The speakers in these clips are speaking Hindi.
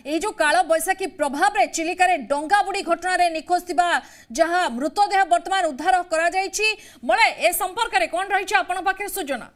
ये जो काल बैशाखी प्रभाव रे चिलिका रे डंगा बुड़ी घटना रे निखोज थिबा जहां मृतदेह वर्तमान उद्धार करा जायछि मळे ए संपर्क रे कोन रहिछि आपण पाखे सूचना?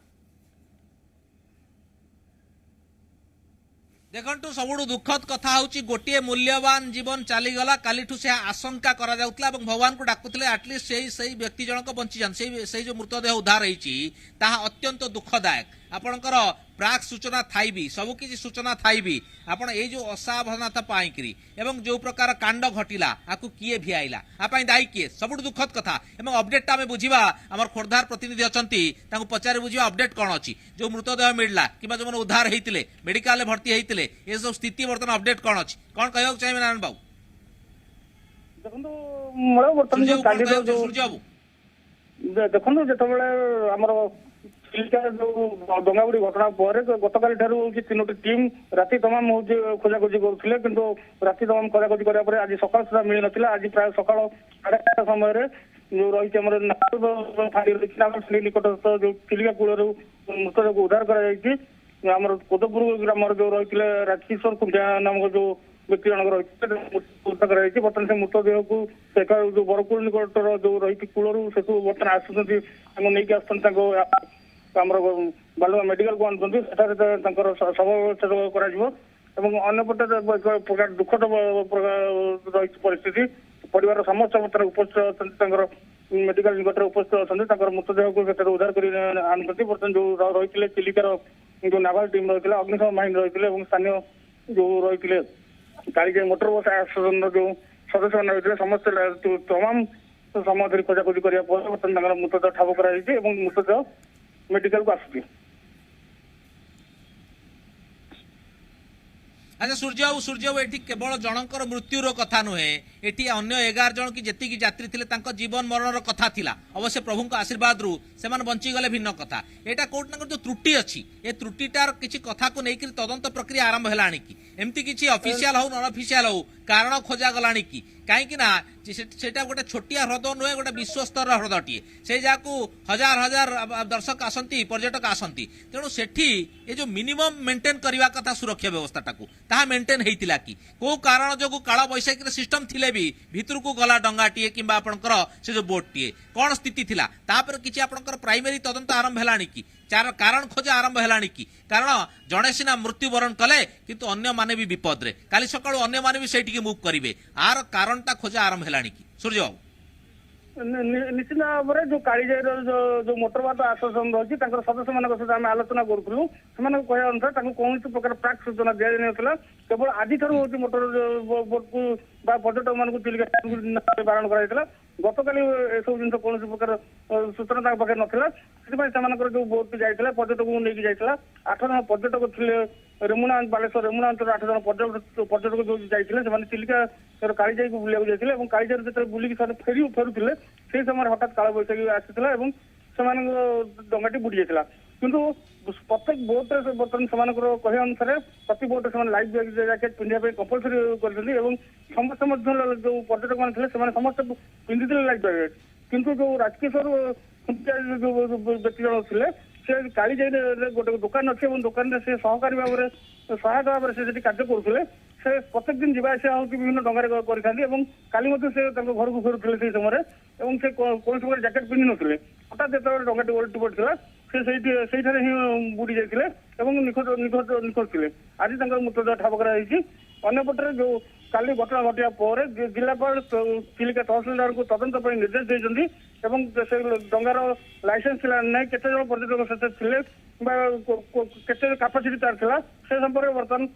देखु सबुठ दुखद कथा हूँ गोटे मूल्यवान जीवन चलीगला कालीठू से आशंका करा जाउतला और भगवान को डाकुले आटलिस्ट से व्यक्ति जनक बंची जान से जो मृतदेह उद्धार होती अत्यंत दुखदायक आपणकर प्राक सूचना थाई भी सबकि सूचना थाई भी आपण ये जो असावधानता पाई एवं जो प्रकार कांड घटिला आपको किए भी आईला आपाई दायी किए सबुठ दुखद कथा एवं अपडेट आम बुझा आम खोर्धार प्रतिनिधि अच्छा पचारे बुझा अपडेट कौन अच्छी जो मृतदेह मिलला कि जो मैंने उद्धार होते मेडिकल भर्ती होते ये सब स्थिति बर्तमान अपडेट कौन अच्छी कौन कह चाहिए नारायण बाबू? देखो जो डंगाबुड़ी घटना पर गतकाली तीनोटी टीम राति तमाम खोजाखोजी करुले कि राति तमाम खोजाखोजी कराया आज सकाल सुधा मिल ना आज प्राय सका 8:30 समय जो रही फाड़ी निकटस्थ जो चिलिका कूल मृतदेह उद्धार कर कोदपुर ग्राम जो रही राजकिशोर कुंडिया नामक जो व्यक्ति जनक रही बर्तमान से मृतदेह को जो बरपुर निकटर जो रही कूलू से बर्तमान आस बालुआ मेडिकल को आनुंट शव करपटे प्रकार दुखद रही परिस्थिति परिवार समस्त उपस्थित अच्छा मेडिकल निकट उपस्थित अच्छा मृतदेह को उद्धार कर आनुंट बर्तमान जो रही चिलिकार जो नाभाल टीम रही अग्निशम बाहिनी रही स्थानीय जो रही कालीजाई मोटर बस आसोसिएशन जो सदस्य मैंने रही समस्त तमाम समय धरी खोजाखोजी करने बर्तमान मृतदेह ठाब कर मृतदेह मेडिकल को आसुची। अच्छा सूर्य बाबू ये केवल जनकर मृत्युर कथा नुहे ये अन्य 11 जन की जी यात्री थे जीवन मरण कथा थिला अवश्य प्रभु आशीर्वाद रु से बंचीगले भिन्न कथा यहाँ कौट जो त्रुटि अच्छी ये त्रुटिटार किसी कथा को लेकर तदंत प्रक्रिया आरंभ है कि एमती किसी ऑफिशियल हो नन ऑफिशियल हो कारण खोजा गला कि कहीं गोटे छोटिया ह्रद नुहे गोटे विश्वस्तर ह्रदटीए से जहाँ हजार हजार दर्शक आसती पर्यटक आसती तेणु सेठी ये जो मिनिमम मेंटेन करने कथा सुरक्षा व्यवस्था ताहा मेंटेन होता कि कौ कारण जो काल बैशाखी सिस्टम थिले भी भितर को गला डंगाटीए कि आपंकर से जो बोटटीए कौन स्थिति थिला तापर किसी आपंकर प्राइमरी तदंत आरंभ है कि कारण खोजा आरंभ है कि कारण जड़े सीना मृत्युवरण कले किंतु अन्य माने भी विपद रे काली सकाळु अन्य माने भी सेठी मूव करिवे आर कारणटा खोजा आरंभ है कि सूर्य बाबू निश्चित भाव में जो कालीजाई जो मोटर बाट आसोसिएशन रही सदस्य मान सहित आम आलोचना करूँ से कहया अनुसार कौन प्रकार प्राक सूचना दि जाता केवल आज हूँ मोटर बोट को पर्यटक मान चिलिका बारण कराइला गतकाली सब जिन कौन प्रकार सूचना पाखे नाला से जो बोट जाता पर्यटक को लेकिन जाता 8 जन पर्यटक थे रेमुणा बालेश्वर रेमुणा अंचल 8 जन पर्यटक जो जाते चिलिका कालीजाई को बुलाक जाते कालीजाई जो बुलिक फेरुले से समय हठात काल बैशाखी आसाला डंगाटी बुड़ी जाता किंतु प्रत्येक बोट बर्तमान से कहया अनुसार प्रति बोट से लाइफ जैकेट पिंधा कंपलसरी कर समस्त जो पर्यटक मैंने समस्त पिंधि लाइफ जैकेट किंतु जो राजकिशोर जो व्यक्ति जन थे से कालीजाई गोटे दुकान अच्छे दुकान से सहकारी भाव में सहायक भाव से कार्य करुले से प्रत्येक दिन जावास विभिन्न डंगार काली से घर को फेरुले से समय से कौन प्रकार जैकेट पिंधि नथिले हठात जो डंगाटी ओल्टी पड़ा से बुड़ी जाते निखोज थे आज मृतदेह ठाब कर अंपटे जो काली घटना घटिया पर जिलापाल चिलिका तहसिलदार को तदंत निर्देश देते से डंगार लाइसेंस ना केते जन पर्यटक सहित थे कैपेसिटी तार से संपर्क बर्तमान